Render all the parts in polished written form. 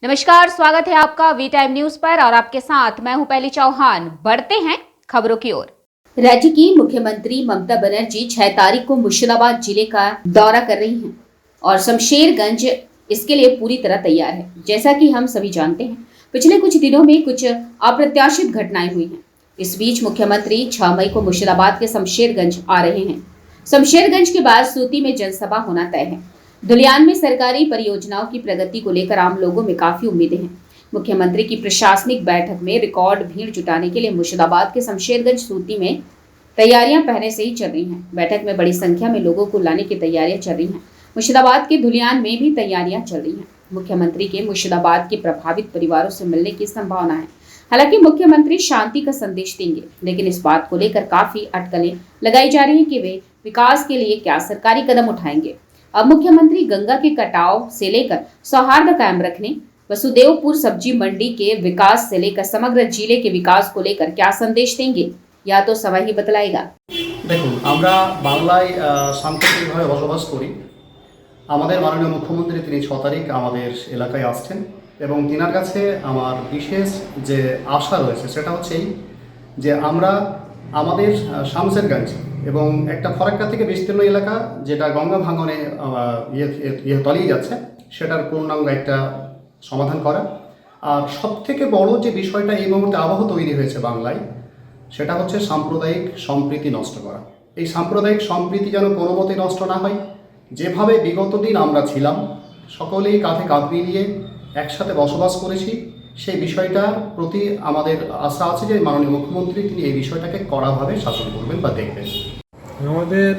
नमस्कार, स्वागत है आपका वी टाइम न्यूज पर और आपके साथ मैं हूं पहली चौहान। बढ़ते हैं खबरों की ओर। राज्य की मुख्यमंत्री ममता बनर्जी 6 तारीख को मुर्शिदाबाद जिले का दौरा कर रही हैं और शमशेरगंज इसके लिए पूरी तरह तैयार है। जैसा कि हम सभी जानते हैं, पिछले कुछ दिनों में कुछ अप्रत्याशित घटनाएं हुई हैं। इस बीच मुख्यमंत्री 6 मई को मुर्शिदाबाद के शमशेरगंज आ रहे हैं। शमशेरगंज के बाद सूती में जनसभा होना तय है। धुलियान में सरकारी परियोजनाओं की प्रगति को लेकर आम लोगों में काफी उम्मीदें हैं। मुख्यमंत्री की प्रशासनिक बैठक में रिकॉर्ड भीड़ जुटाने के लिए मुर्शिदाबाद के शमशेरगंज सूती में तैयारियां पहले से ही चल रही हैं। बैठक में बड़ी संख्या में लोगों को लाने की तैयारियां चल रही हैं। मुर्शिदाबाद के धुलियान में भी तैयारियां चल रही हैं। मुख्यमंत्री के मुर्शिदाबाद के प्रभावित परिवारों से मिलने की संभावना है। हालांकि मुख्यमंत्री शांति का संदेश देंगे, लेकिन इस बात को लेकर काफी अटकलें लगाई जा रही है कि वे विकास के लिए क्या सरकारी कदम उठाएंगे। अब मुख्यमंत्री गंगा के कटाव से लेकर सौहार्द कायम रखने, वसुदेवपुर सब्जी मंडी के विकास से लेकर समग्र जिले के विकास को लेकर क्या संदेश देंगे, या तो समय ही बतलाएगा। দেখুন, আমরা বাংলায় সাম্প্রতিকভাবে বসবাস করি। আমাদের মাননীয় মুখ্যমন্ত্রী তিনি 6 তারিখ আমাদের এলাকায় আসছেন এবং তিনার কাছে আমার বিশেষ যে আশা রয়েছে সেটা হচ্ছে এই যে আমরা আমাদের শামশেরগঞ্জ এবং একটা ফরাক্কা থেকে বিস্তীর্ণ এলাকা যেটা গঙ্গা ভাঙনে তলিয়ে যাচ্ছে সেটার পূর্ণাঙ্গ একটা সমাধান করা। আর সবথেকে বড় যে বিষয়টা এই মুহূর্তে আবহ তৈরি হয়েছে বাংলায় সেটা হচ্ছে সাম্প্রদায়িক সম্প্রীতি নষ্ট করা। এই সাম্প্রদায়িক সম্প্রীতি যেন কোনো মতেই নষ্ট না হয়। যেভাবে বিগত দিন আমরা ছিলাম সকলেই কাঁধে কাঁধ মিলিয়ে একসাথে বসবাস করেছি, সেই বিষয়টার প্রতি আমাদের আশা আছে যে মাননীয় মুখ্যমন্ত্রী তিনি এই বিষয়টাকে কড়াভাবে শাসন করবেন বা দেখবেন। আমাদের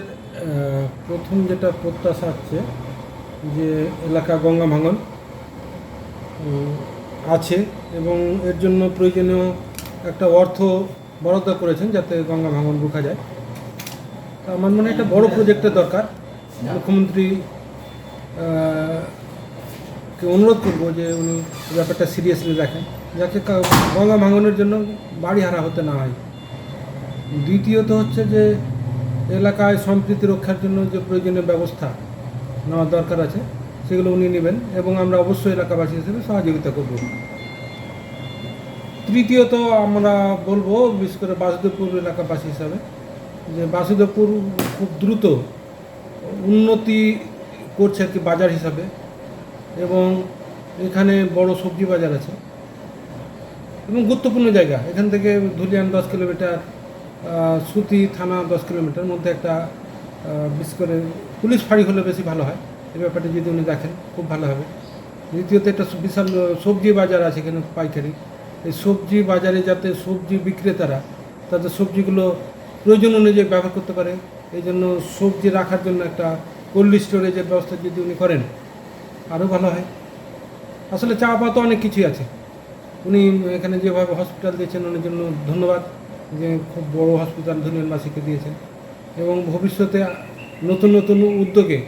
প্রথম যেটা প্রত্যাশা আছে যে এলাকা গঙ্গা ভাঙন আছে এবং এর জন্য প্রয়োজনীয় একটা অর্থ বরাদ্দ করেছেন যাতে গঙ্গা ভাঙন রোখা যায়। তা আমার মনে হয় একটা বড় প্রজেক্টের দরকার। মুখ্যমন্ত্রী কে অনুরোধ করবো যে উনি ব্যাপারটা সিরিয়াসলি রাখেন, যাতে গঙ্গা ভাঙনের জন্য বাড়ি হারা হতে না হয়। দ্বিতীয়ত হচ্ছে যে এলাকায় সম্প্রীতি রক্ষার জন্য যে প্রয়োজনীয় ব্যবস্থা নেওয়ার দরকার আছে সেগুলো উনি নেবেন এবং আমরা অবশ্যই এলাকাবাসী হিসেবে সহযোগিতা করব। তৃতীয়ত আমরা বলবো বিশেষ করে বাসুদেবপুর এলাকাবাসী হিসাবে যে বাসুদেবপুর খুব দ্রুত উন্নতি করছে আর কি বাজার হিসাবে, এবং এখানে বড় সবজি বাজার আছে এবং গুরুত্বপূর্ণ জায়গা। এখান থেকে ধুলিয়ান 10 কিলোমিটার, সুতি থানা 10 কিলোমিটার মধ্যে একটা বিশেষ করে পুলিশ ফাঁড়ি হলে বেশি ভালো হয়। এই ব্যাপারটা যদি উনি দেখেন খুব ভালো হবে। দ্বিতীয়ত একটা বিশাল সবজি বাজার আছে এখানে পাইকারি। এই সবজি বাজারে যাতে সবজি বিক্রেতারা তাদের সবজিগুলো প্রয়োজন অনুযায়ী ব্যবহার করতে পারে, এই জন্য সবজি রাখার জন্য একটা কোল্ড স্টোরেজের ব্যবস্থা যদি উনি করেন আরও ভালো হয়। আসলে চা পাতা তো অনেক কিছুই আছে। উনি এখানে যেভাবে হসপিটাল দিয়েছেন ওনার জন্য ধন্যবাদ, যে খুব বড় হসপিটাল ধুলিয়ানবাসীকে দিয়েছেন এবং ভবিষ্যতে নতুন নতুন উদ্যোগে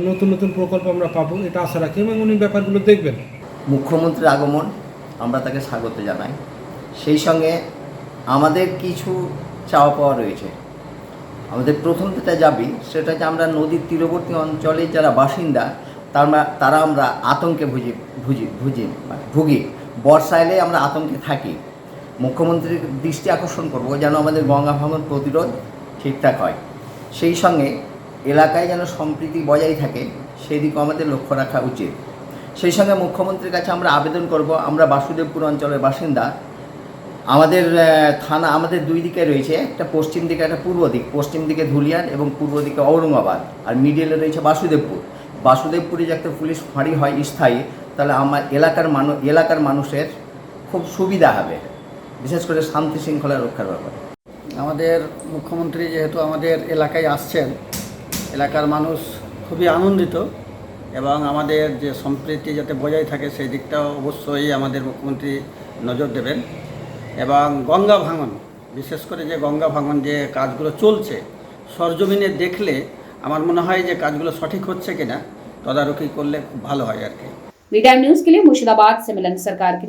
নতুন নতুন প্রকল্প আমরা পাবো এটা আশা রাখি এবং উনি ব্যাপারগুলো দেখবেন। মুখ্যমন্ত্রীর আগমন আমরা তাকে স্বাগত জানাই। সেই সঙ্গে আমাদের কিছু চাওয়া পাওয়া রয়েছে। আমাদের প্রথম যেটা দাবি সেটা যে আমরা নদীর তীরবর্তী অঞ্চলে যারা বাসিন্দা তারা আমরা আতঙ্কে ভুগি। বর্ষা এলে আমরা আতঙ্কে থাকি। মুখ্যমন্ত্রীর দৃষ্টি আকর্ষণ করব যেন আমাদের গঙ্গা ভাঙন প্রতিরোধ ঠিকঠাক হয়। সেই সঙ্গে এলাকায় যেন সম্প্রীতি বজায় থাকে সেই দিকেও আমাদের লক্ষ্য রাখা উচিত। সেই সঙ্গে মুখ্যমন্ত্রীর কাছে আমরা আবেদন করব, আমরা বাসুদেবপুর অঞ্চলের বাসিন্দা, আমাদের থানা আমাদের দুই দিকে রয়েছে, একটা পশ্চিম দিকে একটা পূর্ব দিক। পশ্চিম দিকে ধুলিয়ান এবং পূর্ব দিকে ঔরঙ্গাবাদ, আর মিডিলে রয়েছে বাসুদেবপুর। বাসুদেবপুরে যে একটা পুলিশ ফাঁড়ি হয় স্থায়ী, তাহলে আমার এলাকার মানুষের খুব সুবিধা হবে, বিশেষ করে শান্তি শৃঙ্খলা রক্ষার ব্যাপারে। আমাদের মুখ্যমন্ত্রী যেহেতু আমাদের এলাকায় আসছেন, এলাকার মানুষ খুবই আনন্দিত এবং আমাদের যে সম্প্রীতি যাতে বজায় থাকে সেই দিকটাও অবশ্যই আমাদের মুখ্যমন্ত্রী নজর দেবেন। এবং গঙ্গা ভাঙন, বিশেষ করে যে গঙ্গা ভাঙন যে কাজগুলো চলছে সরজমিনে দেখলে আমার মনে হয় যে কাজগুলো সঠিক হচ্ছে কিনা তদারকি করলে খুব ভালো হয় আর কি। वी टाइम न्यूज के लिए मुर्शिदाबाद से मिलन सरकार की